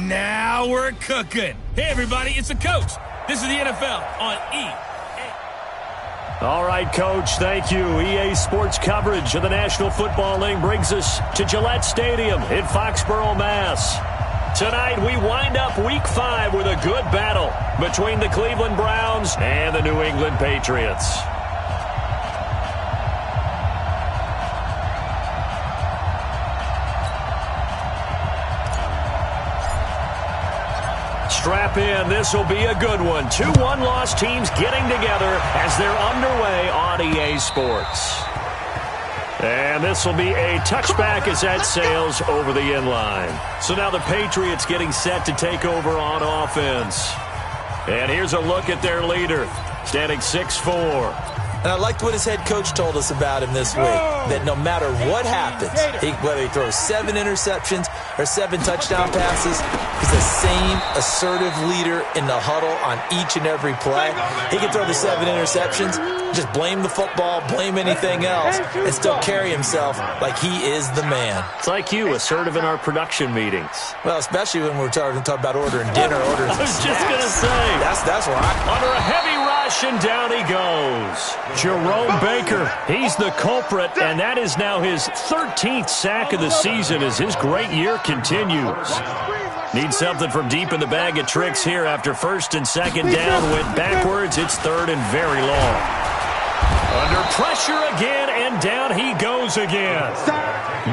Now we're cooking. Hey, everybody, it's the coach. This is the NFL on EA. All right, Coach, thank you. EA Sports coverage of the National Football League brings us to Gillette Stadium in Foxborough, Mass. Tonight, we wind up Week 5 with a good battle between the Cleveland Browns and the New England Patriots. Strap in. This will be a good one. Two one-loss teams getting together as they're underway on EA Sports. And this will be a touchback as that sails over the inline. So now the Patriots getting set to take over on offense. And here's a look at their leader, standing 6'4". And I liked what his head coach told us about him this week, that no matter what happens, whether he throws 7 interceptions or 7 touchdown passes, he's the same assertive leader in the huddle on each and every play. He can throw the 7 interceptions, just blame the football, blame anything else, and still carry himself like he is the man. It's like you, assertive in our production meetings. Well, especially when we're talking about ordering dinner, ordering I was just going to say. That's why. Under a heavy rush, and down he goes. Jerome Baker, he's the culprit, and that is now his 13th sack of the season as his great year continues. Needs something from deep in the bag of tricks here after first and second down. Went backwards. It's third and very long. Under pressure again, and down he goes again.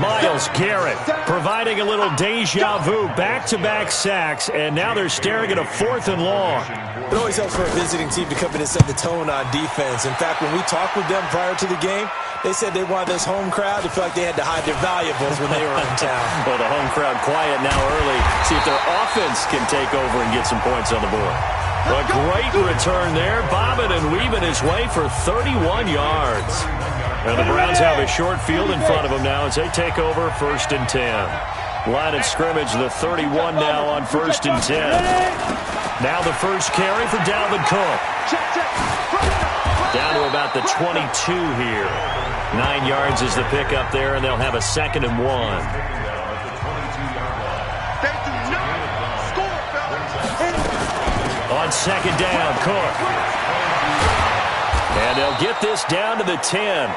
Myles Garrett providing a little deja vu, back-to-back sacks, and now they're staring at a 4th and long. It always helps for a visiting team to come in and set the tone on defense. In fact, when we talked with them prior to the game, they said they wanted this home crowd to feel like they had to hide their valuables when they were in town. Well, the home crowd quiet now early. See if their offense can take over and get some points on the board. A great return there, bobbing and weaving his way for 31 yards. And the Browns have a short field in front of them now as they take over 1st and 10. Line of scrimmage, the 31 now on 1st and 10. Now the first carry for Dalvin Cook. Down to about the 22 here. 9 yards is the pickup there, and they'll have a 2nd and 1. On 2nd down, Cook. And they'll get this down to the 10.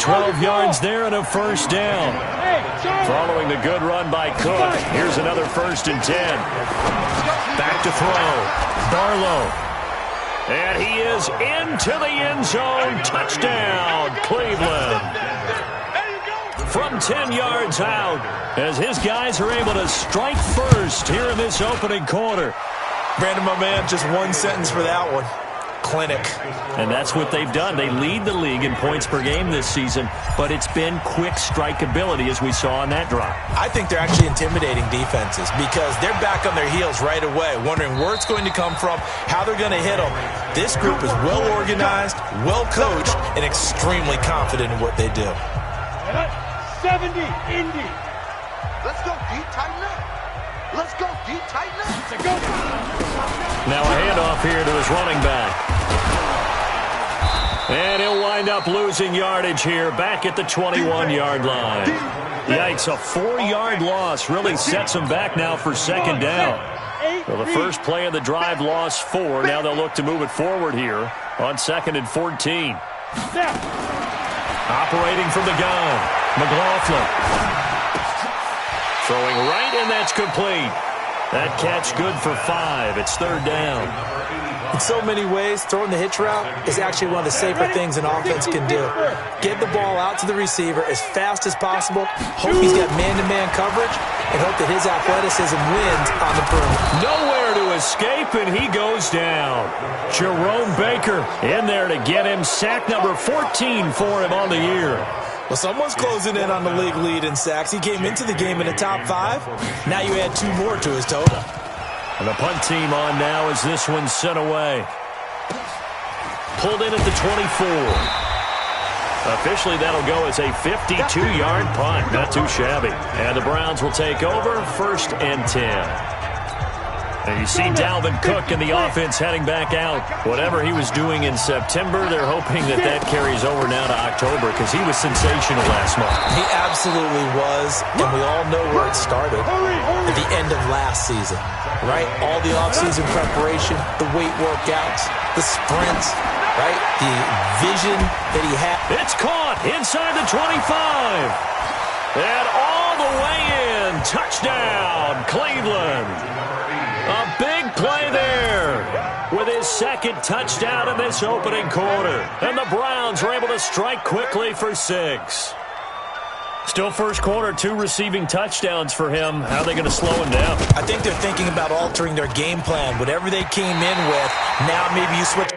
12 yards there and a 1st down. Following the good run by Cook. Here's another 1st and 10. Back to throw. Barlow. And he is into the end zone. Touchdown, Cleveland. From 10 yards out, as his guys are able to strike first here in this opening quarter. Brandon, my man, just one sentence for that one. Clinic. And that's what they've done. They lead the league in points per game this season, but it's been quick strikeability as we saw on that drive. I think they're actually intimidating defenses because they're back on their heels right away, wondering where it's going to come from, how they're going to hit them. This group is well organized, well coached, and extremely confident in what they do. 70, Indy. Let's go deep, tighten up. Let's go deep, tighten up. Now a handoff here to his running back. And he'll wind up losing yardage here back at the 21-yard line. Yikes, a 4-yard loss really sets him back now for 2nd down. Well, the first play of the drive lost 4. Now they'll look to move it forward here on 2nd and 14. Operating from the gun. McLaughlin. Throwing right, and that's complete. That catch good for 5. It's 3rd down. In so many ways, throwing the hitch route is actually one of the safer things an offense can do. Get the ball out to the receiver as fast as possible, hope he's got man-to-man coverage, and hope that his athleticism wins on the perimeter. Nowhere to escape, and he goes down. Jerome Baker in there to get him. Sack number 14 for him on the year. Well, someone's closing in on the league lead in sacks. He came into the game in the top 5. Now you add 2 more to his total. And the punt team on now as this one's sent away. Pulled in at the 24. Officially, that'll go as a 52-yard punt. Not too shabby. And the Browns will take over 1st and 10. And you see Dalvin Cook and the offense heading back out. Whatever he was doing in September, they're hoping that that carries over now to October because he was sensational last month. He absolutely was, and we all know where it started at the end of last season, right? All the offseason preparation, the weight workouts, the sprints, right? The vision that he had. It's caught inside the 25. And all the way in. Touchdown, Cleveland. A big play there with his second touchdown in this opening quarter. And the Browns are able to strike quickly for 6. Still first quarter, 2 receiving touchdowns for him. How are they going to slow him down? I think they're thinking about altering their game plan. Whatever they came in with, now maybe you switch.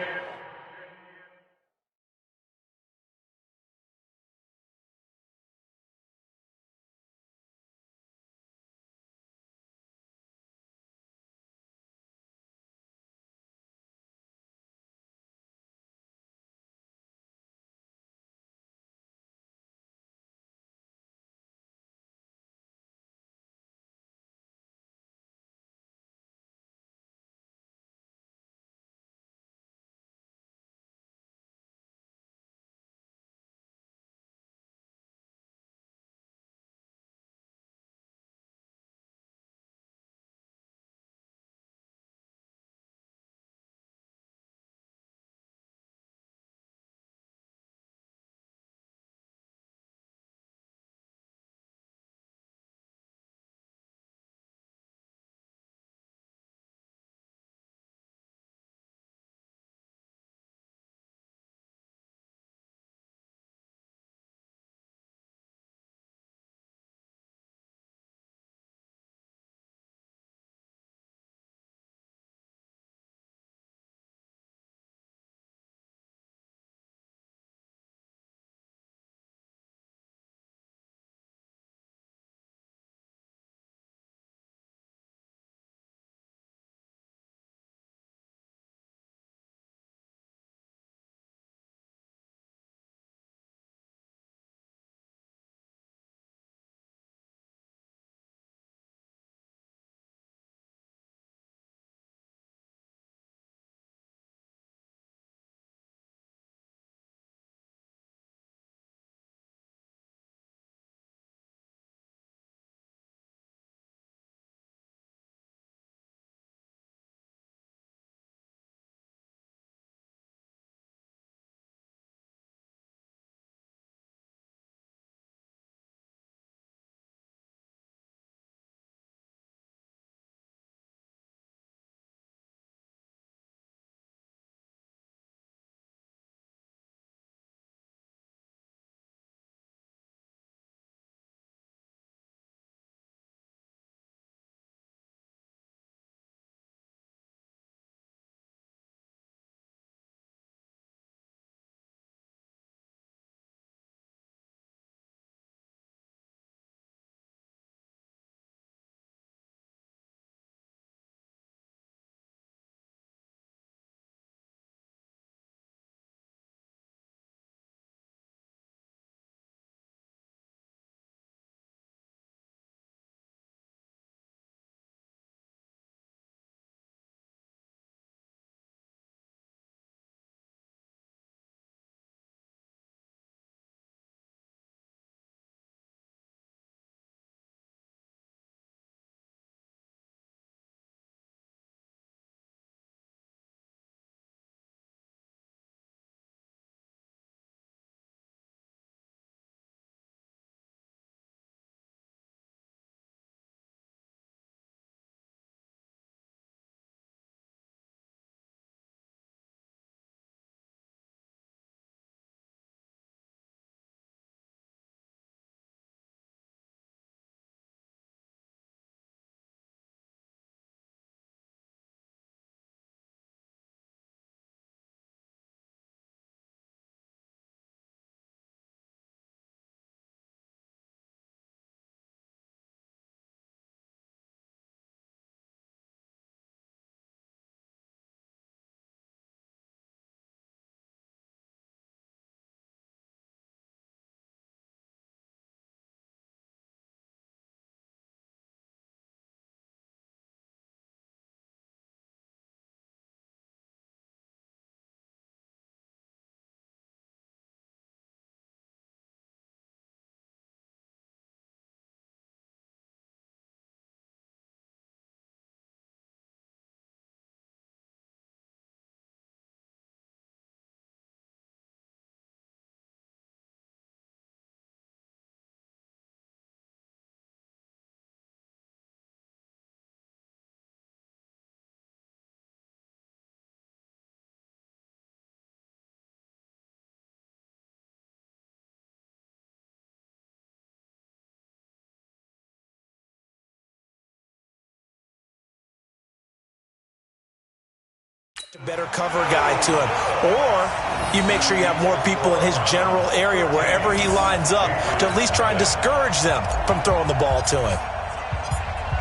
Better cover guy to him, or you make sure you have more people in his general area wherever he lines up to at least try and discourage them from throwing the ball to him.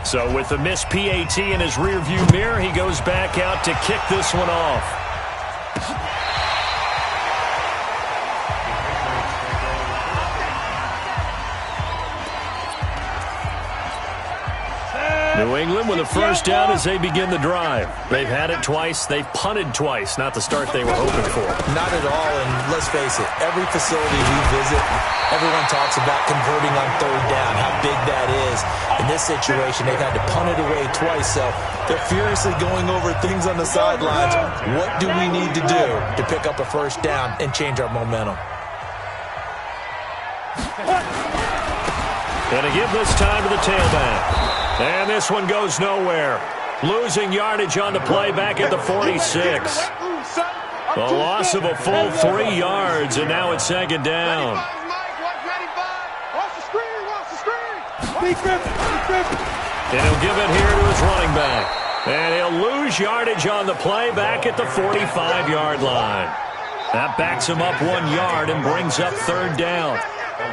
So with the missed PAT in his rearview mirror, he goes back out to kick this one off. New England with a first down as they begin the drive. They've had it twice. They've punted twice. Not the start they were hoping for. Not at all, and let's face it, every facility we visit, everyone talks about converting on third down, how big that is. In this situation, they've had to punt it away twice, so they're furiously going over things on the sidelines. What do we need to do to pick up a first down and change our momentum? Gonna give this time to the tailback. And this one goes nowhere. Losing yardage on the play back at the 46. The loss of a full 3 yards, and now it's second down. And he'll give it here to his running back. And he'll lose yardage on the play back at the 45-yard line. That backs him up 1 yard and brings up third down.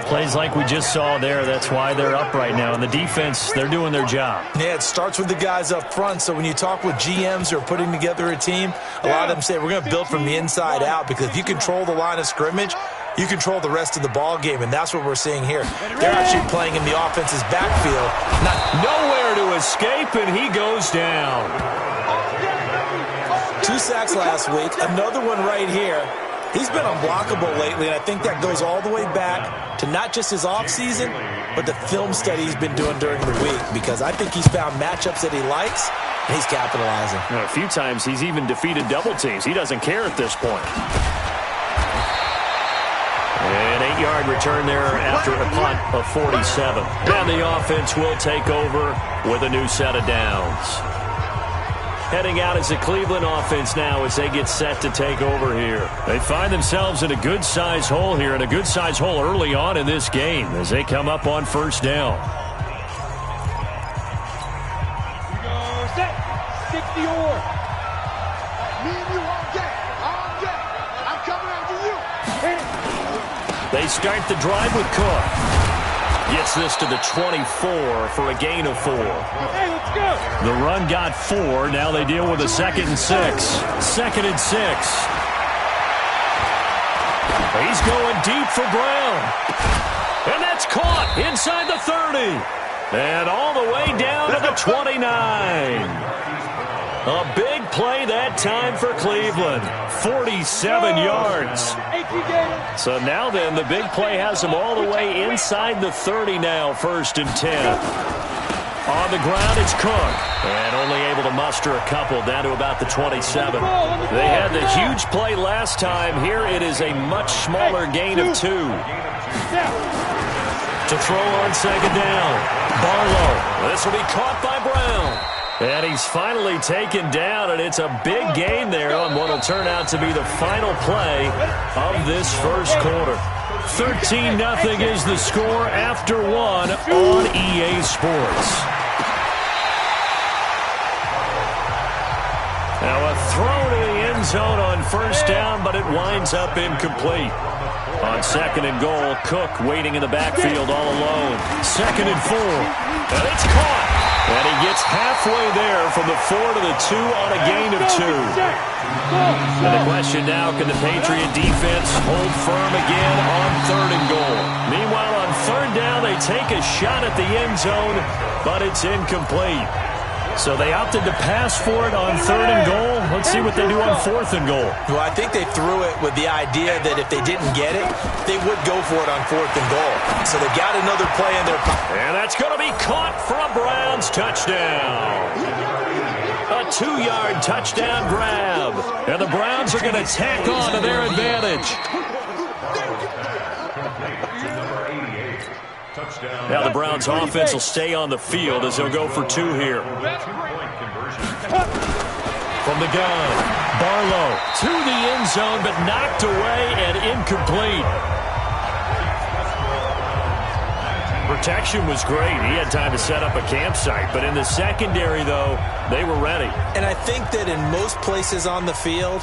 Plays like we just saw there, that's why they're up right now. And the defense, they're doing their job. Yeah, it starts with the guys up front. So when you talk with GMs who are putting together a team, a lot of them say we're going to build from the inside out, because if you control the line of scrimmage, you control the rest of the ball game, and that's what we're seeing here. They're actually playing in the offense's backfield. Nowhere to escape, and he goes down. 2 sacks last week, another one right here. He's been unblockable lately, and I think that goes all the way back to not just his offseason, but the film study he's been doing during the week, because I think he's found matchups that he likes, and he's capitalizing. A few times he's even defeated double teams. He doesn't care at this point. An 8-yard return there after a punt of 47. And the offense will take over with a new set of downs. Heading out as a Cleveland offense now as they get set to take over here. They find themselves in a good-sized hole here, and a good-sized hole early on in this game as they come up on first down. We go set, 60 or. Me and you all day, all day. I'm coming after you. They start the drive with Cook. Gets this to the 24 for a gain of 4. Hey, let's go. The run got 4. Now they deal with a 2nd and 6. 2nd and 6. He's going deep for Brown. And that's caught inside the 30. And all the way down to the 29. A big play that time for Cleveland. 47 yards. So now then, the big play has them all the way inside the 30 now, 1st and 10. On the ground, it's Cook. And only able to muster a couple down to about the 27. They had the huge play last time. Here it is a much smaller gain of 2. To throw on second down. Barlow. This will be caught by Brown. And he's finally taken down, and it's a big gain there on what will turn out to be the final play of this first quarter. 13-0 is the score after 1 on EA Sports. Now a throw to the end zone on first down, but it winds up incomplete. On 2nd and goal, Cook waiting in the backfield all alone. 2nd and 4, and it's caught. And he gets halfway there from the 4 to the 2 on a gain of 2. And the question now, can the Patriot defense hold firm again on 3rd and goal? Meanwhile, on 3rd down, they take a shot at the end zone, but it's incomplete. So they opted to pass for it on 3rd and goal. Let's see what they do on 4th and goal. Well, I think they threw it with the idea that if they didn't get it, they would go for it on 4th and goal. So they got another play in their pocket. And that's going to be caught for a Browns touchdown. A 2-yard touchdown grab. And the Browns are going to tack on to their advantage. Now the Browns offense will stay on the field as they'll go for 2 here. From the gun, Barlow to the end zone, but knocked away and incomplete. protection was great. He had time to set up a campsite. But in the secondary, though, they were ready. And I think that in most places on the field,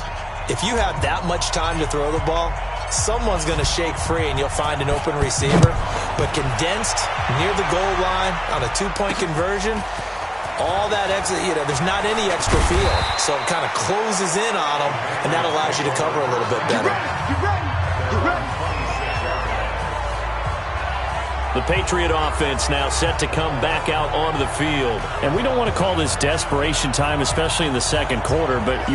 if you have that much time to throw the ball, someone's going to shake free and you'll find an open receiver. But condensed near the goal line on a two-point conversion, all that extra, there's not any extra field. So it kind of closes in on them, and that allows you to cover a little bit better. The Patriot offense now set to come back out onto the field. And we don't want to call this desperation time, especially in the second quarter, but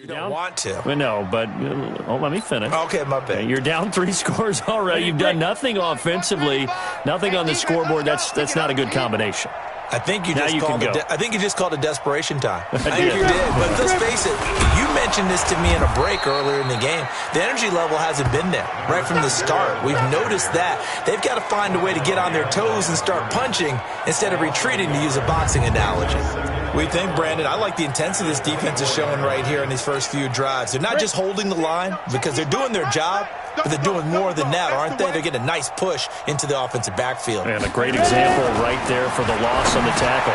You don't want to. No, but let me finish. Okay, my bad. You're down 3 scores already. You've done nothing offensively, nothing on the scoreboard. That's not a good combination. I think you just called it desperation time. I think you did. did. But let's face it, you mentioned this to me in a break earlier in the game. The energy level hasn't been there right from the start. We've noticed that. They've got to find a way to get on their toes and start punching instead of retreating, to use a boxing analogy. We think, Brandon, I like the intensity this defense is showing right here in these first few drives. They're not just holding the line because they're doing their job, but they're doing more than that, aren't they? They're getting a nice push into the offensive backfield. And a great example right there for the loss on the tackle.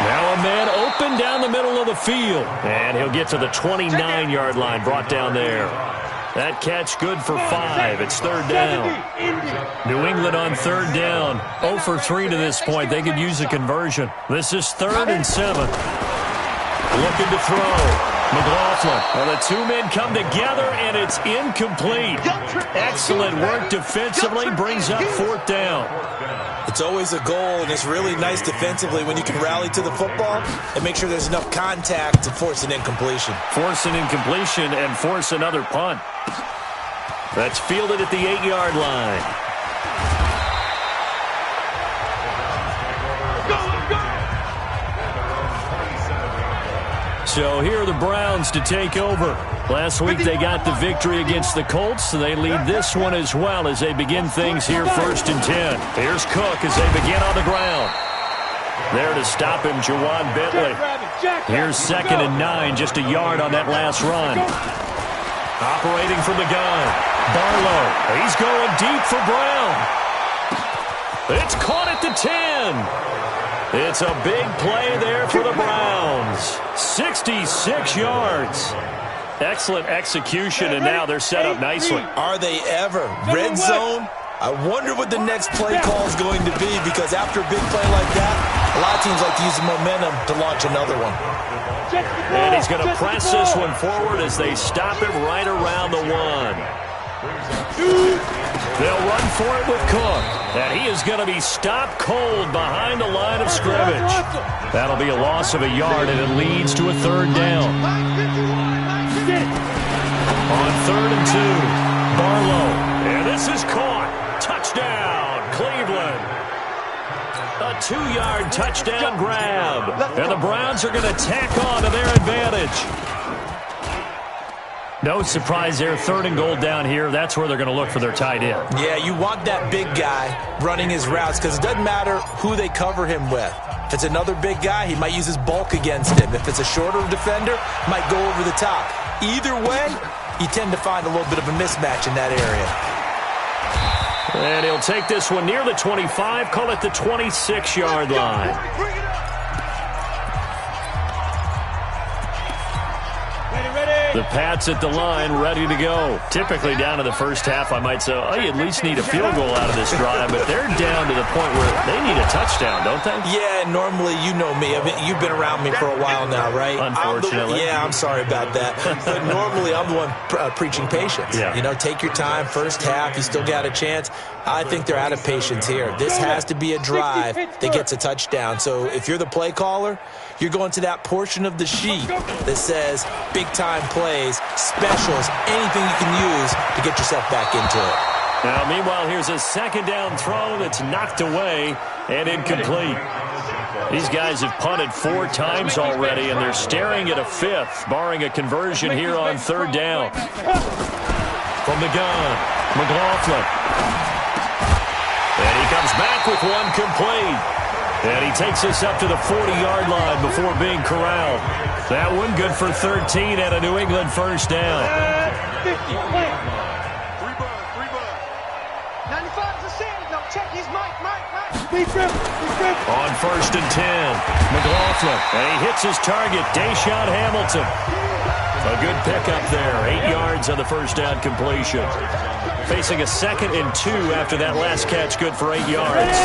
Now a man open down the middle of the field. And he'll get to the 29-yard line, brought down there. That catch good for 5. It's third down. New England on third down. 0 for 3 to this point. They could use a conversion. This is 3rd and 7. Looking to throw. McLaughlin. Well, the two men come together, and it's incomplete. Excellent work defensively. Brings up 4th down. It's always a goal, and it's really nice defensively when you can rally to the football and make sure there's enough contact to force an incompletion. Force an incompletion and force another punt. That's fielded at the 8-yard line. So here are the Browns to take over. Last week they got the victory against the Colts, so they lead this one as well as they begin things here 1st and 10. Here's Cook as they begin on the ground. There to stop him, Jawan Bentley. Here's 2nd and 9, just a yard on that last run. Operating from the gun, Barlow. He's going deep for Brown. It's caught at the 10. It's a big play there for the Browns. 66 yards. Excellent execution, and now they're set up nicely. Are they ever? Red zone? I wonder what the next play call is going to be, because after a big play like that, a lot of teams like to use the momentum to launch another one. And he's going to press this one forward as they stop him right around the 1. They'll run for it with Cook. And he is going to be stopped cold behind the line of scrimmage. That'll be a loss of a yard, and it leads to a 3rd down. On 3rd and 2, Barlow. And this is caught. Touchdown, Cleveland. A 2-yard touchdown grab. And the Browns are going to tack on to their advantage. No surprise there, 3rd and goal down here. That's where they're going to look for their tight end. Yeah, you want that big guy running his routes because it doesn't matter who they cover him with. If it's another big guy, he might use his bulk against him. If it's a shorter defender, he might go over the top. Either way, you tend to find a little bit of a mismatch in that area. And he'll take this one near the 25, call it the 26-yard line. The Pats at the line, ready to go. Typically down to the first half, I might say, oh, you at least need a field goal out of this drive, but they're down to the point where they need a touchdown, don't they? Yeah, normally, you know me. I mean, you've been around me for a while now, right? Unfortunately. I'm sorry about that. But normally, I'm the one preaching patience. Yeah. You know, take your time, first half, you still got a chance. I think they're out of patience here. This has to be a drive that gets a touchdown. So if you're the play caller, you're going to that portion of the sheet that says big-time plays, specials, anything you can use to get yourself back into it. Now, meanwhile, here's a 2nd down throw that's knocked away and incomplete. These guys have punted 4 times already, and they're staring at a 5th, barring a conversion here on 3rd down. From the gun, McLaughlin. And he comes back with one complete. And he takes us up to the 40-yard line before being corralled. That one good for 13 and a New England first down. 50, 95's the same. No, check his mic. On 1st and 10, McLaughlin. And he hits his target, Deshaun Hamilton. A good pickup there. 8 yards on the first down completion. Facing a 2nd and 2 after that last catch, good for 8 yards.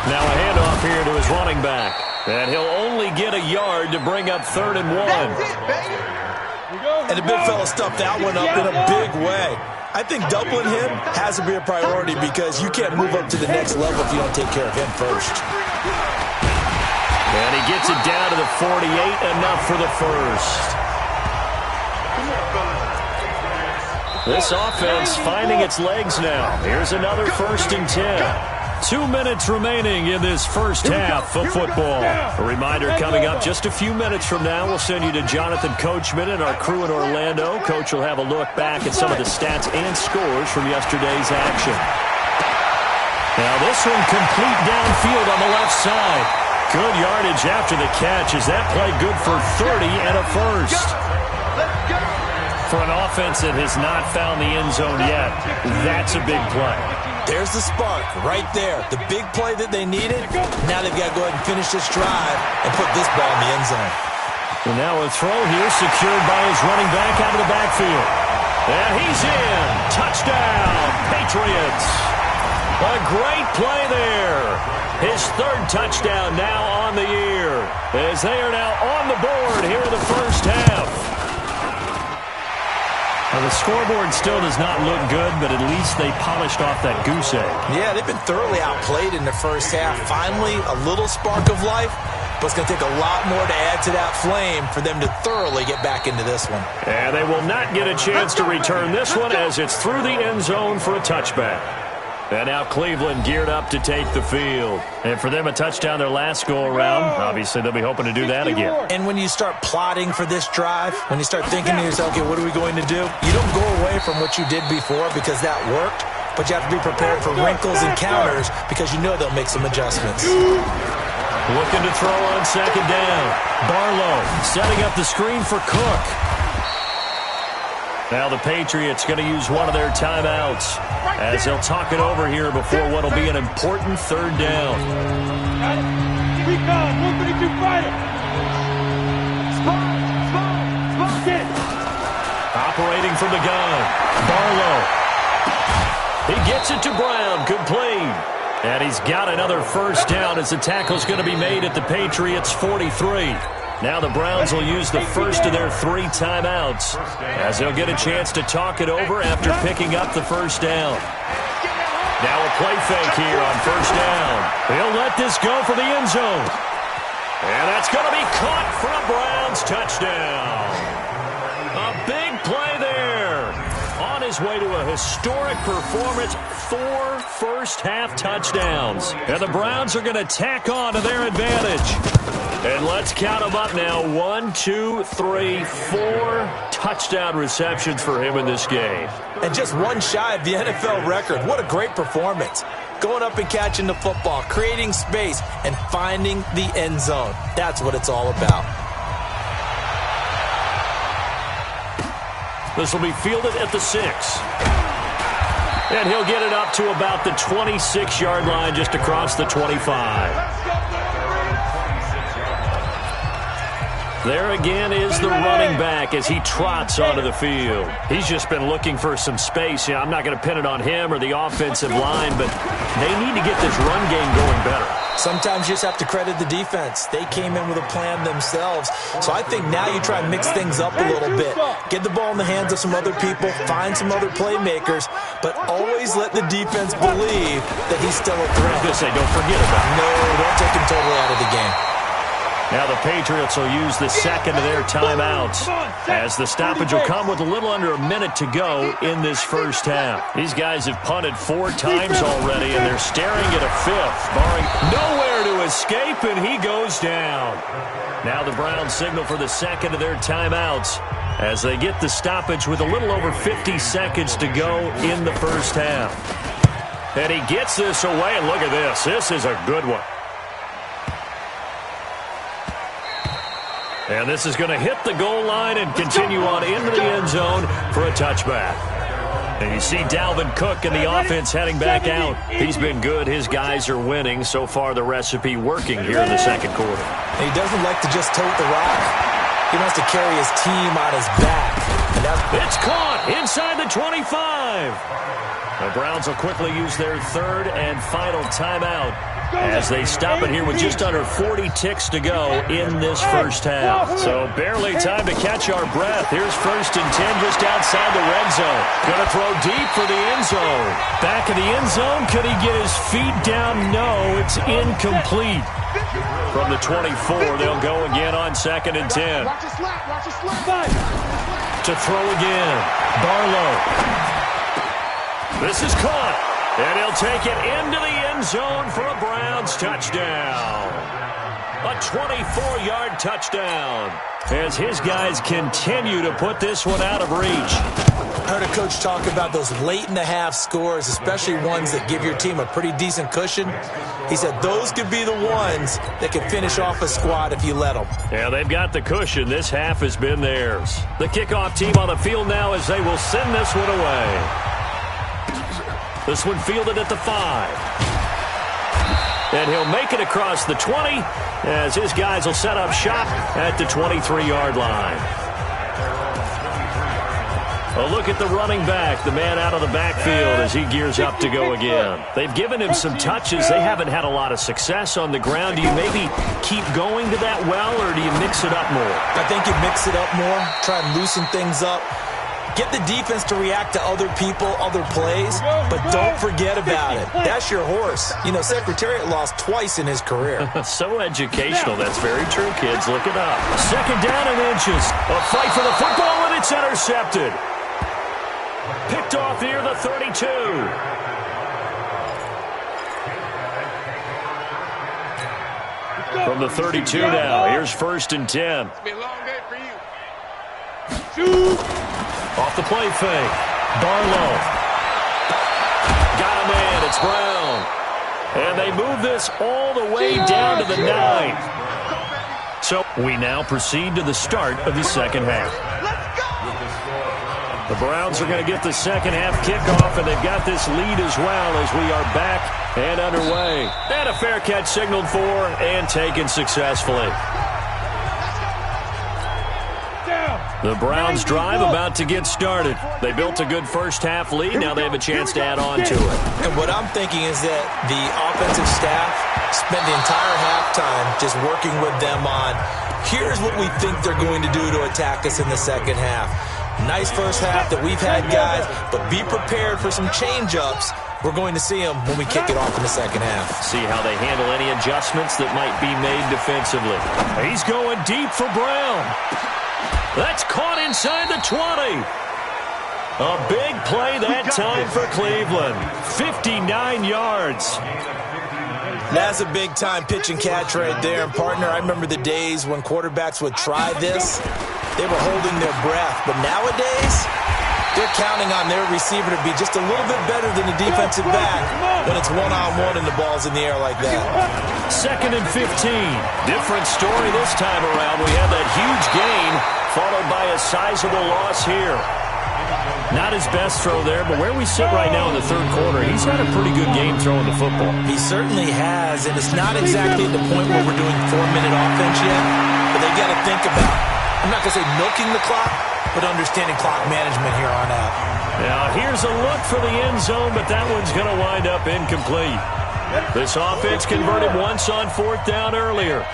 Now a handoff here to his running back. And he'll only get a yard to bring up 3rd and 1. And the big fella stuffed that one up in a big way. I think doubling him has to be a priority because you can't move up to the next level if you don't take care of him first. And he gets it down to the 48, enough for the first. This offense finding its legs now. Here's another 1st and 10. 2 minutes remaining in this first half of football. A reminder coming up just a few minutes from now. We'll send you to Jonathan Coachman and our crew in Orlando. Coach will have a look back at some of the stats and scores from yesterday's action. Now this one complete downfield on the left side. Good yardage after the catch. Is that play good for 30 and a first? For an offense that has not found the end zone yet, that's a big play. There's the spark right there. The big play that they needed. Now they've got to go ahead and finish this drive and put this ball in the end zone. And now a throw here secured by his running back out of the backfield. And he's in. Touchdown, Patriots. A great play there. His 3rd touchdown now on the year, as they are now on the board here in the first half. Now the scoreboard still does not look good, but at least they polished off that goose egg. Yeah, they've been thoroughly outplayed in the first half. Finally, a little spark of life, but it's going to take a lot more to add to that flame for them to thoroughly get back into this one. And they will not get a chance to return this one as it's through the end zone for a touchback. And now Cleveland geared up to take the field. And for them, a touchdown their last go-around. Obviously, they'll be hoping to do that again. And when you start plotting for this drive, when you start thinking to yourself, okay, what are we going to do? You don't go away from what you did before because that worked, but you have to be prepared for wrinkles and counters because you know they'll make some adjustments. Looking to throw on 2nd down. Barlow setting up the screen for Cook. Now the Patriots going to use one of their timeouts as they'll talk it over here before what will be an important 3rd down. Week5, 132 fighter. Operating from the gun. Barlow. He gets it to Brown. Complete. And he's got another 1st down as the tackle's going to be made at the Patriots' 43. Now the Browns will use the first of their 3 timeouts as they'll get a chance to talk it over after picking up the 1st down. Now a play fake here on 1st down. He'll let this go for the end zone. And that's going to be caught for a Browns touchdown. A big play there. On his way to a historic performance, 4 first-half touchdowns. And the Browns are going to tack on to their advantage. And let's count them up now. 1, 2, 3, 4 touchdown receptions for him in this game. And just one shy of the NFL record. What a great performance. Going up and catching the football, creating space, and finding the end zone. That's what it's all about. This will be fielded at the 6. And he'll get it up to about the 26-yard line just across the 25. There again is the running back as he trots onto the field. He's just been looking for some space. I'm not going to pin it on him or the offensive line, but they need to get this run game going better. Sometimes you just have to credit the defense. They came in with a plan themselves. So I think now you try and mix things up a little bit. Get the ball in the hands of some other people, find some other playmakers, but always let the defense believe that he's still a threat. I was going to say, don't forget about it. No, don't take him totally out of the game. Now the Patriots will use the second of their timeouts as the stoppage will come with a little under a minute to go in this first half. These guys have punted 4 times already, and they're staring at a 5th, barring nowhere to escape, and he goes down. Now the Browns signal for the second of their timeouts as they get the stoppage with a little over 50 seconds to go in the first half. And he gets this away, and look at this. This is a good one. And this is going to hit the goal line and continue on into the end zone for a touchback. And you see Dalvin Cook and the offense heading back out. He's been good. His guys are winning. So far, the recipe working here in the second quarter. And he doesn't like to just tote the rock. He wants to carry his team on his back. And it's caught inside the 25. The Browns will quickly use their 3rd and final timeout as they stop it here with just under 40 ticks to go in this first half. So barely time to catch our breath. Here's 1st and 10 just outside the red zone. Going to throw deep for the end zone. Back in the end zone. Could he get his feet down? No, it's incomplete. From the 24, they'll go again on 2nd and 10. Watch your slap. To throw again. Barlow. This is caught. And he'll take it into the end zone for a Browns touchdown. A 24-yard touchdown as his guys continue to put this one out of reach. I heard a coach talk about those late-in-the-half scores, especially ones that give your team a pretty decent cushion. He said those could be the ones that can finish off a squad if you let them. Yeah, they've got the cushion. This half has been theirs. The kickoff team on the field now as they will send this one away. This one fielded at the 5. And he'll make it across the 20 as his guys will set up shop at the 23-yard line. A look at the running back, the man out of the backfield as he gears up to go again. They've given him some touches. They haven't had a lot of success on the ground. Do you maybe keep going to that well, or do you mix it up more? I think you mix it up more, try and loosen things up. Get the defense to react to other people, other plays, but don't forget about it. That's your horse. You know, Secretariat lost twice in his career. So educational. That's very true, kids. Look it up. Second down and inches. A fight for the football, and it's intercepted. Picked off near the 32. From the 32 now, here's 1st and 10. It's been a long day for you. Off the play fake. Barlow. Got a man. It's Brown. And they move this all the way down to the 9. So we now proceed to the start of the second half. The Browns are going to get the second half kickoff, and they've got this lead as well as we are back and underway. And a fair catch signaled for and taken successfully. The Browns drive about to get started. They built a good first half lead. Now they have a chance to add on to it. And what I'm thinking is that the offensive staff spent the entire halftime just working with them on, here's what we think they're going to do to attack us in the second half. Nice first half that we've had, guys, but be prepared for some change-ups. We're going to see them when we kick it off in the second half. See how they handle any adjustments that might be made defensively. He's going deep for Brown. That's caught inside the 20. A big play that time for Cleveland. 59 yards. That's a big-time pitch and catch right there. And, partner, I remember the days when quarterbacks would try this. They were holding their breath. But nowadays, they're counting on their receiver to be just a little bit better than the defensive back when it's one-on-one and the ball's in the air like that. 2nd and 15. Different story this time around. We have that huge gain followed by a sizable loss here. Not his best throw there, but where we sit right now in the third quarter, he's had a pretty good game throwing the football. He certainly has, and it's not exactly at the point where we're doing 4-minute offense yet, but they got to think about, I'm not going to say milking the clock, but understanding clock management here on out. Now, here's a look for the end zone, but that one's going to wind up incomplete. This offense converted once on 4th down earlier.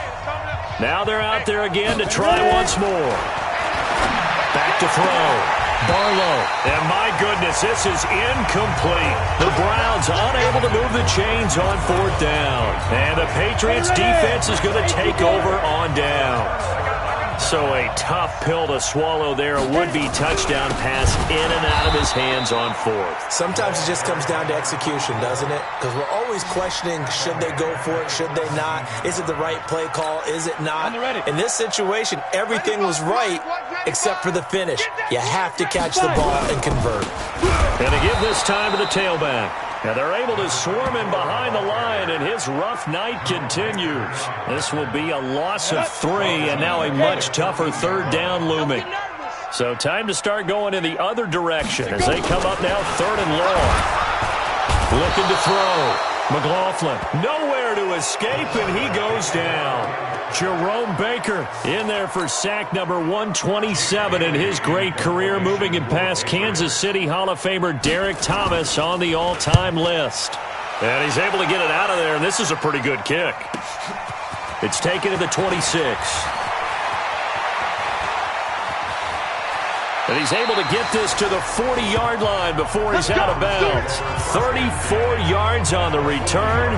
Now they're out there again to try once more. Back to throw. Barlow. And my goodness, this is incomplete. The Browns unable to move the chains on 4th down. And the Patriots defense is going to take over on downs. So a tough pill to swallow there. A would-be touchdown pass in and out of his hands on 4th. Sometimes it just comes down to execution, doesn't it? Because we're always questioning, should they go for it, should they not? Is it the right play call, is it not? In this situation, everything was right except for the finish. You have to catch the ball and convert. And to give this time to the tailback. And they're able to swarm him behind the line, and his rough night continues. This will be a loss of 3, and now a much tougher 3rd down looming. So time to start going in the other direction as they come up now 3rd and long. Looking to throw. McLaughlin nowhere to escape, and he goes down. Jerome Baker in there for sack number 127 in his great career, moving him past Kansas City Hall of Famer Derek Thomas on the all-time list. And he's able to get it out of there, and this is a pretty good kick. It's taken to the 26. And he's able to get this to the 40-yard line before he's out of bounds. 34 yards on the return.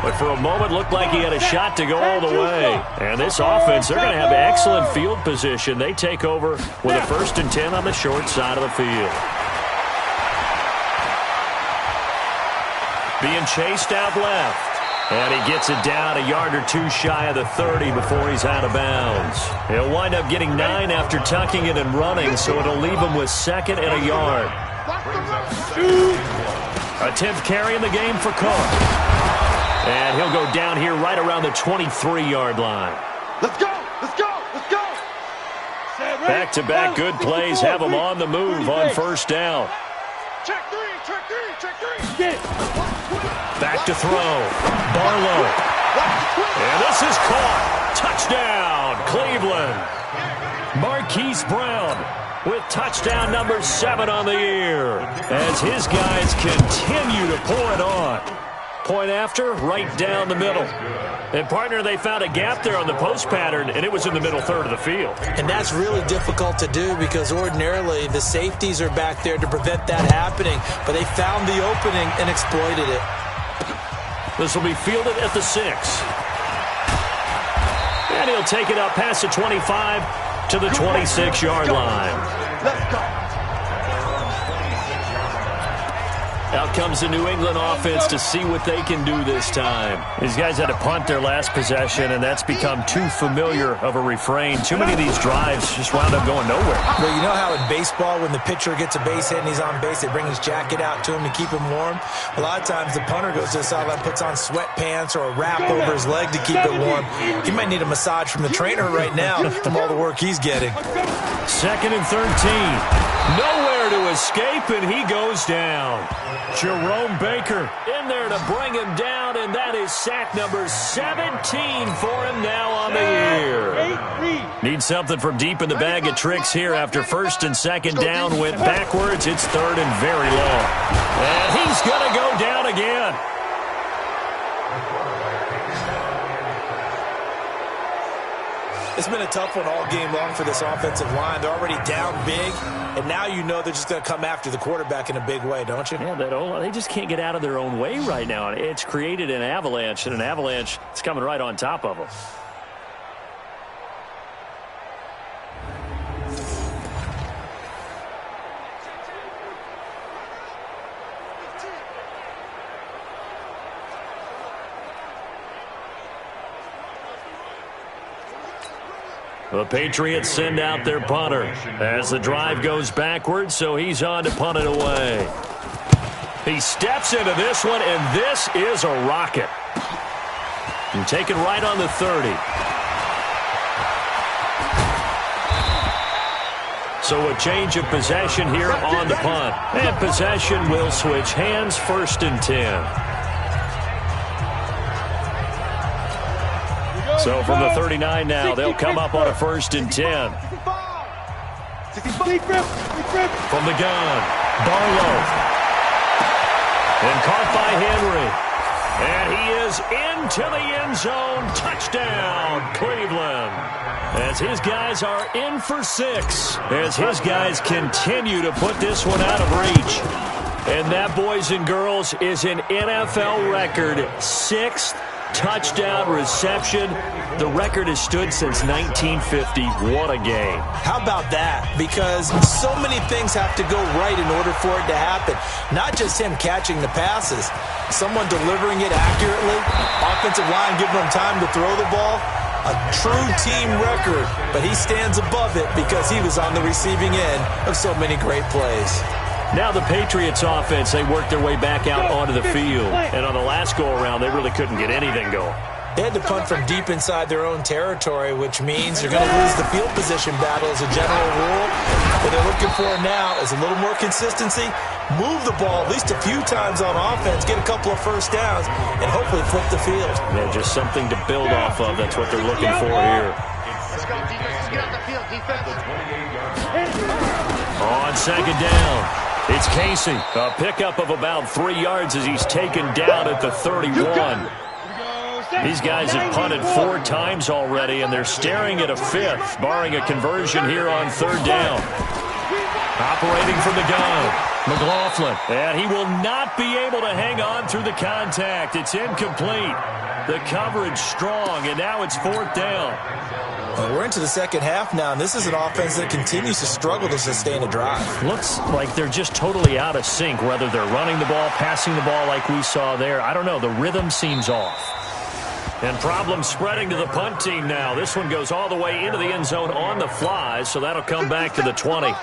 But for a moment, looked like he had a shot to go all the way. And this offense, they're going to have excellent field position. They take over with a 1st and 10 on the short side of the field. Being chased out left. And he gets it down a yard or two shy of the 30 before he's out of bounds. He'll wind up getting 9 after tucking it and running, so it'll leave him with 2nd and a yard. A 10th carry in the game for Carr. And he'll go down here right around the 23-yard line. Let's go! Let's go! Let's go! Back-to-back good plays have him on the move on 1st down. Check 3! Check 3! Check 3! Get it! Back to throw. Barlow. And this is caught. Touchdown, Cleveland. Marquise Brown with touchdown number 7 on the year as his guys continue to pour it on. Point after, right down the middle. And, partner, they found a gap there on the post pattern, and it was in the middle third of the field. And that's really difficult to do because ordinarily the safeties are back there to prevent that happening. But they found the opening and exploited it. This will be fielded at the 6. And he'll take it up past the 25 to the 26-yard line. Let's go. Out comes the New England offense to see what they can do this time. These guys had to punt their last possession, and that's become too familiar of a refrain. Too many of these drives just wound up going nowhere. Well, you know how in baseball, when the pitcher gets a base hit and he's on base, they bring his jacket out to him to keep him warm? A lot of times the punter goes to the sideline, puts on sweatpants or a wrap over his leg to keep it warm. He might need a massage from the trainer right now from all the work he's getting. 2nd and 13. Nowhere to escape, and he goes down. Jerome Baker in there to bring him down, and that is sack number 17 for him now on the year. Need something from deep in the bag of tricks here after 1st and 2nd down. Went backwards. It's 3rd and very long. And he's going to go down again. It's been a tough one all game long for this offensive line. They're already down big, and now you know they're just going to come after the quarterback in a big way, don't you? Yeah, they just can't get out of their own way right now. It's created an avalanche, and an avalanche is coming right on top of them. The Patriots send out their punter as the drive goes backwards, so he's on to punt it away. He steps into this one, and this is a rocket. And taken right on the 30. So a change of possession here on the punt. And possession will switch hands, 1st and 10. So from the 39 now, they'll come up on a 1st and 10. From the gun, Barlow. And caught by Henry. And he is into the end zone. Touchdown, Cleveland. As his guys are in for 6. As his guys continue to put this one out of reach. And that, boys and girls, is an NFL record 6th touchdown reception. The record has stood since 1950. What a game. How about that? Because so many things have to go right in order for it to happen. Not just him catching the passes. Someone delivering it accurately. Offensive line giving him time to throw the ball. A true team record. But he stands above it because he was on the receiving end of so many great plays. Now the Patriots offense, they worked their way back out onto the field. And on the last go-around, they really couldn't get anything going. They had to punt from deep inside their own territory, which means they're going to lose the field position battle as a general rule. What they're looking for now is a little more consistency, move the ball at least a few times on offense, get a couple of 1st downs, and hopefully flip the field. Yeah, just something to build off of. That's what they're looking for here. Let's go, defense. Get out the field, defense. On 2nd down, it's Casey. A pickup of about 3 yards as he's taken down at the 31. These guys have punted 4 times already, and they're staring at a 5th, barring a conversion here on 3rd down. Operating from the gun, McLaughlin. And he will not be able to hang on through the contact. It's incomplete. The coverage strong, and now it's 4th down. We're into the second half now, and this is an offense that continues to struggle to sustain a drive. Looks like they're just totally out of sync, whether they're running the ball, passing the ball like we saw there. I don't know. The rhythm seems off. And problems spreading to the punt team now. This one goes all the way into the end zone on the fly, so that'll come back to the 20.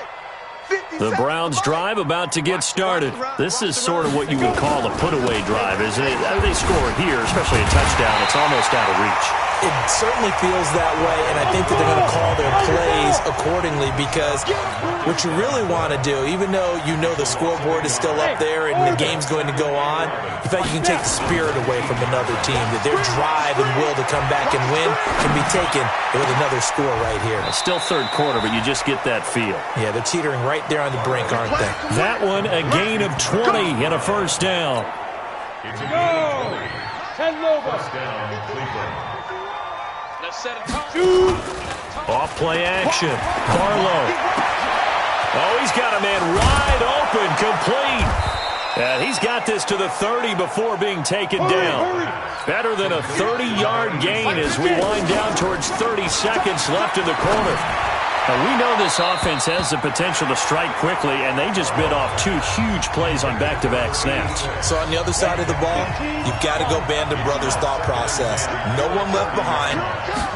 The Browns drive about to get started. This is sort of what you would call a put-away drive, isn't it? They score here, especially a touchdown. It's almost out of reach. It certainly feels that way, and I think that they're going to call their plays accordingly, because what you really want to do, even though you know the scoreboard is still up there and the game's going to go on, in fact, you can take the spirit away from another team, that their drive and will to come back and win can be taken with another score right here. It's still third quarter, but you just get that feel. Yeah, they're teetering right there on the brink, aren't they? That one, a gain of 20 and a first down. Here we go. 10 Nova. Off play action. Barlow. Oh, he's got a man wide open, complete. And he's got this to the 30 before being taken down. Better than a 30-yard gain as we wind down towards 30 seconds left in the quarter. Now, we know this offense has the potential to strike quickly, and they just bit off 2 huge plays on back-to-back snaps. So on the other side of the ball, you've got to go Band of Brothers thought process. No one left behind,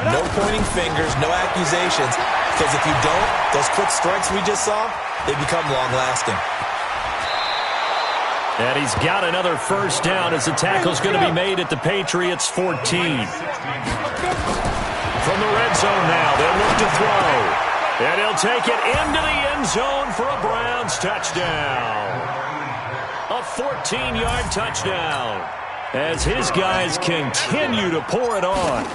no pointing fingers, no accusations, because if you don't, those quick strikes we just saw, they become long-lasting. And he's got another first down as the tackle's going to be made at the Patriots 14. From the red zone now, they'll look to throw. And he'll take it into the end zone for a Browns touchdown. A 14-yard touchdown as his guys continue to pour it on.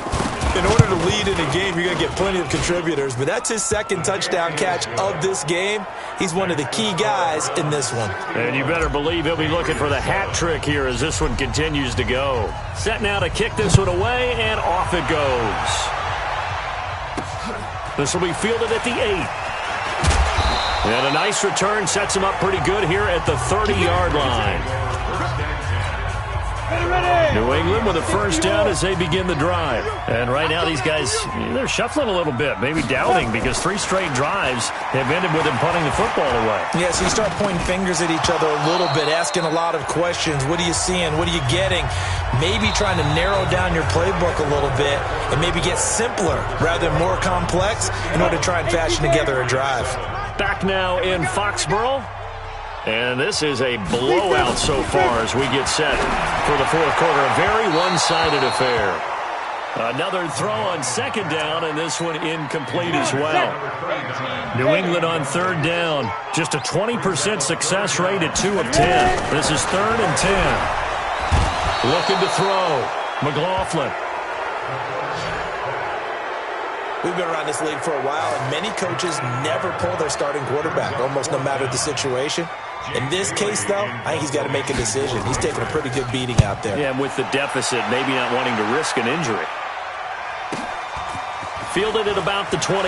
In order to lead in a game, you're going to get plenty of contributors, but that's his second touchdown catch of this game. He's one of the key guys in this one. And you better believe he'll be looking for the hat trick here as this one continues to go. Set now to kick this one away, and off it goes. This will be fielded at the 8. And a nice return sets him up pretty good here at the 30-yard line. New England with a first down as they begin the drive. And right now these guys, they're shuffling a little bit, maybe doubting, because 3 straight drives have ended with them punting the football away. Yeah, so you start pointing fingers at each other a little bit, asking a lot of questions. What are you seeing? What are you getting? Maybe trying to narrow down your playbook a little bit and maybe get simpler rather than more complex in order to try and fashion together a drive. Back now in Foxborough. And this is a blowout so far as we get set for the fourth quarter. A very one-sided affair. Another throw on second down, and this one incomplete as well. New England on third down. Just a 20% success rate at 2 of 10. This is 3rd and 10. Looking to throw. McLaughlin. We've been around this league for a while, and many coaches never pull their starting quarterback, almost no matter the situation. In this case, though, I think he's got to make a decision. He's taking a pretty good beating out there. Yeah, and with the deficit, maybe not wanting to risk an injury. Fielded at about the 28.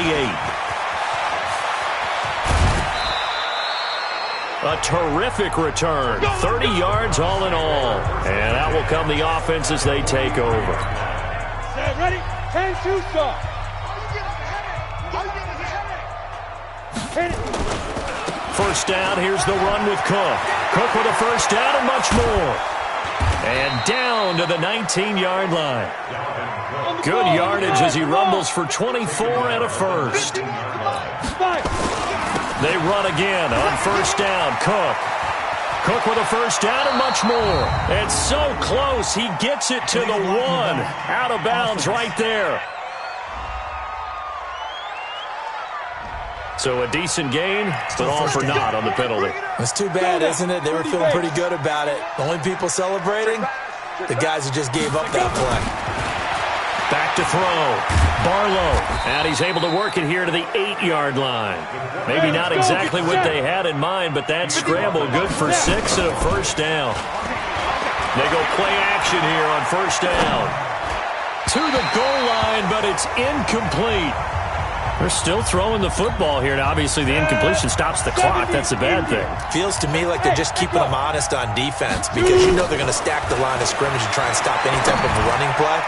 A terrific return. 30 yards all in all. And out will come the offense as they take over. Set, ready? 10-2 start. First down, here's the run with Cook. Cook with a first down and much more. And down to the 19-yard line. Good yardage as he rumbles for 24 and a first. They run again on first down. Cook. Cook with a first down and much more. And so close, he gets it to the 1. Out of bounds right there. So a decent gain, but all for naught on the penalty. It's too bad, isn't it? They were feeling pretty good about it. The only people celebrating, the guys who just gave up that play. Back to throw. Barlow. And he's able to work it here to the 8-yard line. Maybe not exactly what they had in mind, but that scramble good for 6 and a first down. They go play action here on first down. To the goal line, but it's incomplete. They're still throwing the football here, and obviously the incompletion stops the clock. That's a bad thing. Feels to me like they're just keeping them honest on defense because you know they're going to stack the line of scrimmage and try and stop any type of a running play.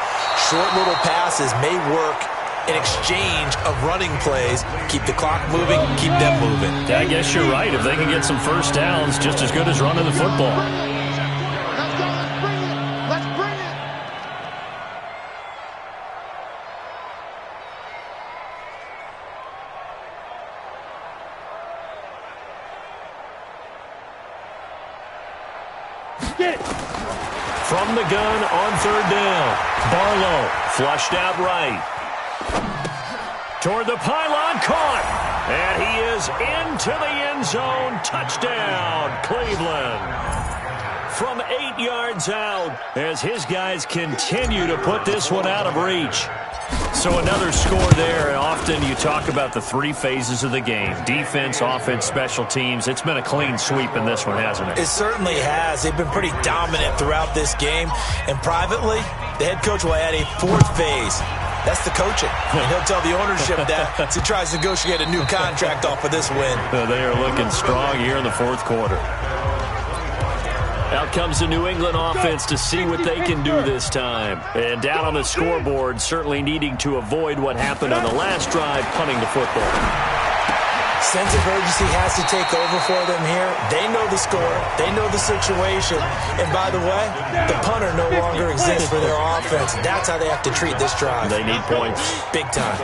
Short little passes may work in exchange of running plays. Keep the clock moving, keep them moving. Yeah, I guess you're right. If they can get some first downs, just as good as running the football. Let's go. Let's bring it. Let's bring it. Get it. From the gun on third down. Barlow flushed out right. Toward the pylon, caught. And he is into the end zone. Touchdown, Cleveland. From 8 yards out as his guys continue to put this one out of reach. So another score there. And often you talk about the three phases of the game. Defense, offense, special teams. It's been a clean sweep in this one, hasn't it? It certainly has. They've been pretty dominant throughout this game. And privately, the head coach will add a fourth phase. That's the coaching. And he'll tell the ownership that as he tries to negotiate a new contract off of this win. They are looking strong here in the fourth quarter. Out comes the New England offense to see what they can do this time. And down on the scoreboard, certainly needing to avoid what happened on the last drive, punting the football. Sense of urgency has to take over for them here. They know the score. They know the situation. And by the way, the punter no longer exists for their offense. That's how they have to treat this drive. They need points. Big time.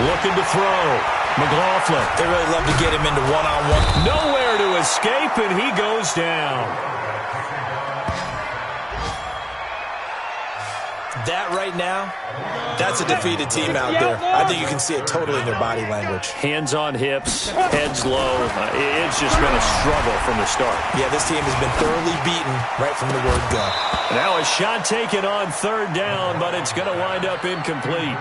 Looking to throw. McLaughlin. They really love to get him into one-on-one. Nowhere to escape, and he goes down. That right now, that's a defeated team out there. I think you can see it totally in their body language. Hands on hips, heads low. It's just been a struggle from the start. Yeah, this team has been thoroughly beaten right from the word go. Now a shot taken on third down, but it's going to wind up incomplete.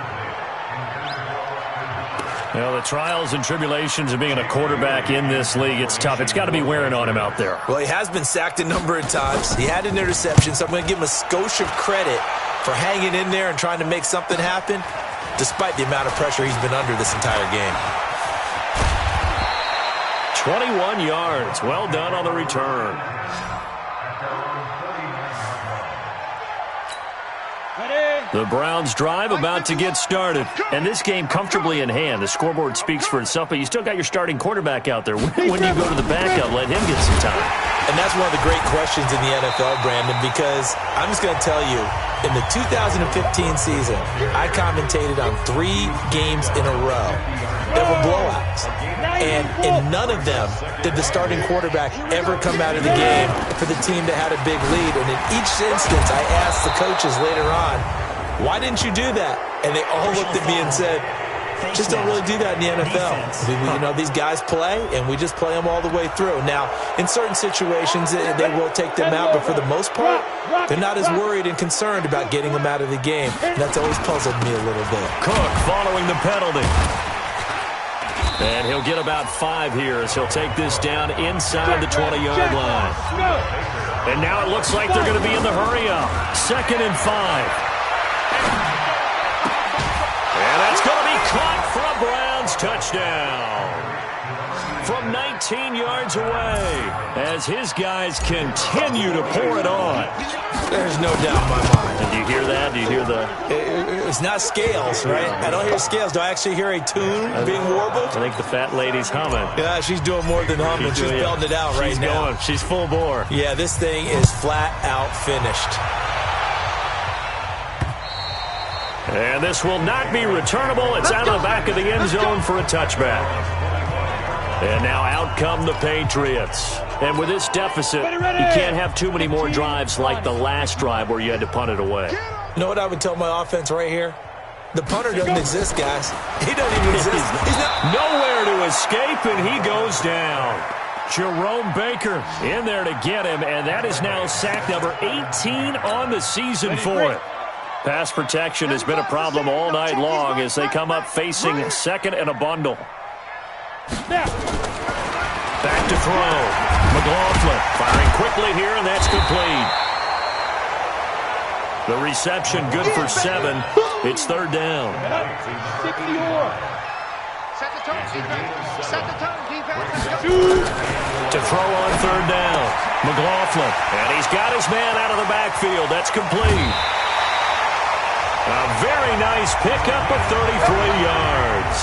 You know, the trials and tribulations of being a quarterback in this league, it's tough. It's got to be wearing on him out there. Well, he has been sacked a number of times. He had an interception, so I'm going to give him a skosh of credit for hanging in there and trying to make something happen, despite the amount of pressure he's been under this entire game. 21 yards. Well done on the return. The Browns drive about to get started. And this game comfortably in hand. The scoreboard speaks for itself, but you still got your starting quarterback out there. When do you go to the backup? Let him get some time. And that's one of the great questions in the NFL, Brandon, because I'm just going to tell you, in the 2015 season, I commentated on 3 games in a row that were blowouts. And in none of them did the starting quarterback ever come out of the game for the team that had a big lead. And in each instance, I asked the coaches later on, why didn't you do that? And they all looked at me and said, just don't really do that in the NFL. You know, these guys play, and we just play them all the way through. Now, in certain situations, they will take them out, but for the most part, they're not as worried and concerned about getting them out of the game. And that's always puzzled me a little bit. Cook following the penalty. And he'll get about 5 here as he'll take this down inside the 20-yard line. And now it looks like they're going to be in the hurry-up. 2nd and 5. And that's going to be caught for a Browns touchdown. From 19 yards away as his guys continue to pour it on. There's no doubt in my mind. And do you hear that? Do you hear the... It's not scales, right? I don't hear scales. Do I actually hear a tune being warbled? I think the fat lady's humming. Yeah, she's doing more than humming. She's belting it out right now. Going. She's full bore. Yeah, this thing is flat out finished. And this will not be returnable. It's out of the back of the end zone for a touchback. And now out come the Patriots. And with this deficit, you can't have too many more drives like the last drive where you had to punt it away. You know what I would tell my offense right here? The punter doesn't exist, guys. He doesn't even exist. He's not nowhere to escape, and he goes down. Jerome Baker in there to get him, and that is now sack number 18 on the season for it. Pass protection has been a problem all night long as they come up facing 2nd and a bundle. Back to throw. McLaughlin firing quickly here, and that's complete. The reception good for 7. It's third down. Set the tone, defense. Set the tone, defense. To throw on third down, McLaughlin. And he's got his man out of the backfield. That's complete. A very nice pickup of 33 yards.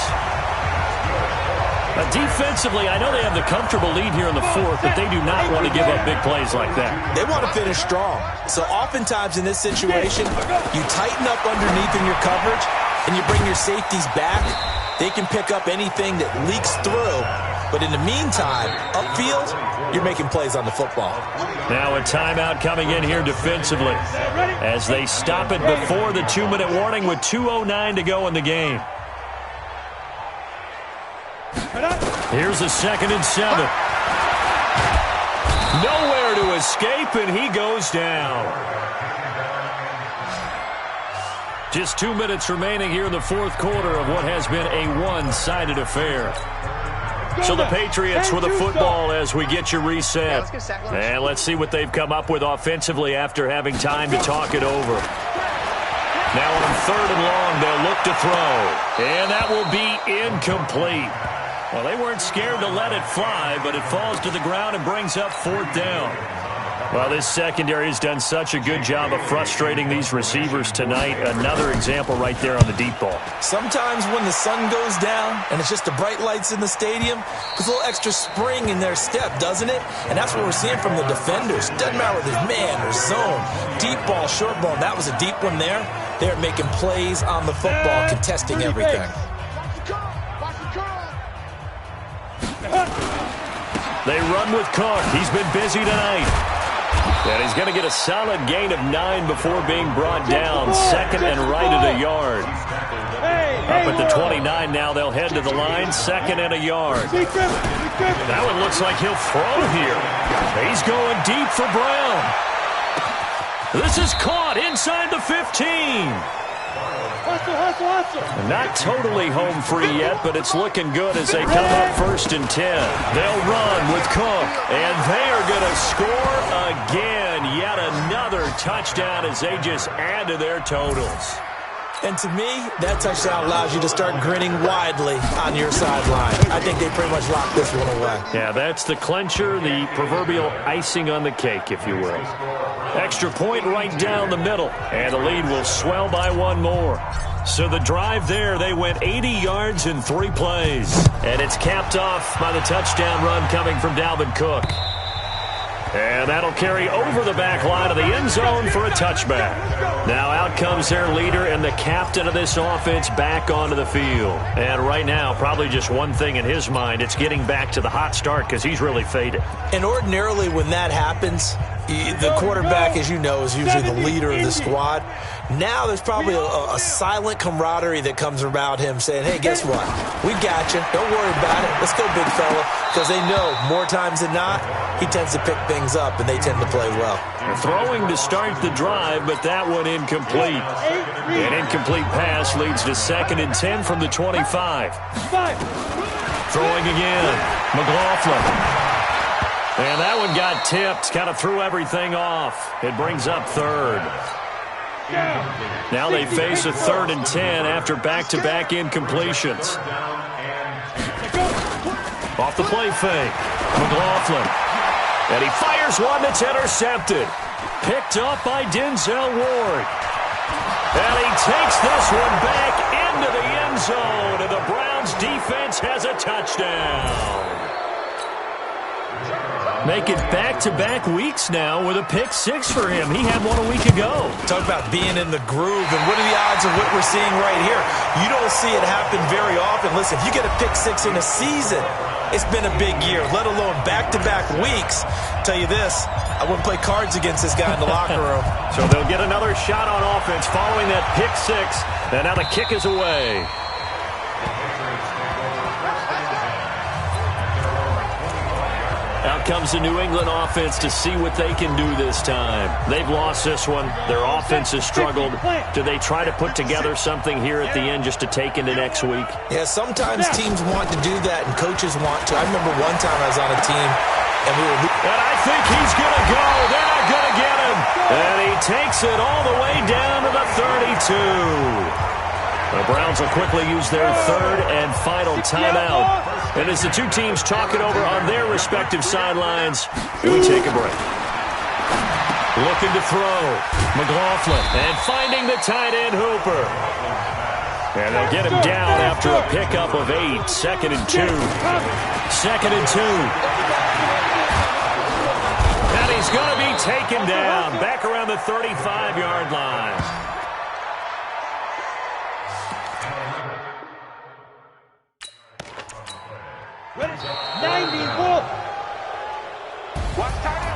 Defensively, I know they have the comfortable lead here in the fourth, but they do not want to give up big plays like that. They want to finish strong. So oftentimes in this situation, you tighten up underneath in your coverage, and you bring your safeties back. They can pick up anything that leaks through. But in the meantime, upfield, you're making plays on the football. Now a timeout coming in here defensively as they stop it before the 2-minute warning with 2:09 to go in the game. Here's a 2nd and 7. Nowhere to escape, and he goes down. Just 2 minutes remaining here in the fourth quarter of what has been a one-sided affair. So the Patriots with the football as we get you reset. And let's see what they've come up with offensively after having time to talk it over. Now on 3rd and long, they'll look to throw. And that will be incomplete. Well, they weren't scared to let it fly, but it falls to the ground and brings up 4th down. Well, this secondary has done such a good job of frustrating these receivers tonight. Another example right there on the deep ball. Sometimes when the sun goes down and it's just the bright lights in the stadium, there's a little extra spring in their step, doesn't it? And that's what we're seeing from the defenders. Doesn't matter whether it's man or zone, deep ball, short ball. That was a deep one there. They're making plays on the football, contesting everything. They run with Cook. He's been busy tonight. And he's going to get a solid gain of 9 before being brought down. 2nd and right at a yard. Up at the 29 now. They'll head to the line. 2nd and a yard. That one looks like he'll throw here. He's going deep for Brown. This is caught inside the 15. Not totally home free yet, but it's looking good as they come up 1st and 10. They'll run with Cook, and they are going to score again. Yet another touchdown as they just add to their totals. And to me, that touchdown allows you to start grinning widely on your sideline. I think they pretty much locked this one away. Yeah, that's the clincher, the proverbial icing on the cake, if you will. Extra point right down the middle, and the lead will swell by 1 more. So the drive there, they went 80 yards in 3 plays. And it's capped off by the touchdown run coming from Dalvin Cook. And that'll carry over the back line of the end zone for a touchback. Now out comes their leader and the captain of this offense back onto the field. And right now, probably just one thing in his mind, it's getting back to the hot start because he's really faded. And ordinarily when that happens, the quarterback, as you know, is usually the leader of the squad. Now there's probably a silent camaraderie that comes about him saying, hey, guess what? We got you. Don't worry about it. Let's go, big fella. Because they know more times than not, he tends to pick things up, and they tend to play well. Throwing to start the drive, but that one incomplete. An incomplete pass leads to 2nd and 10 from the 25. Throwing again. McLaughlin. And that one got tipped. Kind of threw everything off. It brings up 3rd. Now they face a 3rd and 10 after back-to-back incompletions. Off the play fake. McLaughlin. And he fires one that's intercepted. Picked up by Denzel Ward. And he takes this one back into the end zone. And the Browns defense has a touchdown. Make it back-to-back weeks now with a pick-6 for him. He had one a week ago. Talk about being in the groove, and what are the odds of what we're seeing right here? You don't see it happen very often. Listen, if you get a pick-6 in a season, it's been a big year, let alone back-to-back weeks. Tell you this, I wouldn't play cards against this guy in the locker room. So they'll get another shot on offense following that pick-6, and now the kick is away. Out comes the New England offense to see what they can do this time. They've lost this one. Their offense has struggled. Do they try to put together something here at the end just to take into next week? Yeah, sometimes teams want to do that and coaches want to. I remember one time I was on a team and we were... And I think he's going to go. They're not going to get him. And he takes it all the way down to the 32. The Browns will quickly use their third and final timeout. And as the two teams talk it over on their respective sidelines, we take a break. Looking to throw. McLaughlin. And finding the tight end Hooper. And they'll get him down after a pickup of 8. 2nd and 2. 2nd and 2. And he's going to be taken down. Back around the 35-yard line. Ready? 90 Wolf. One time.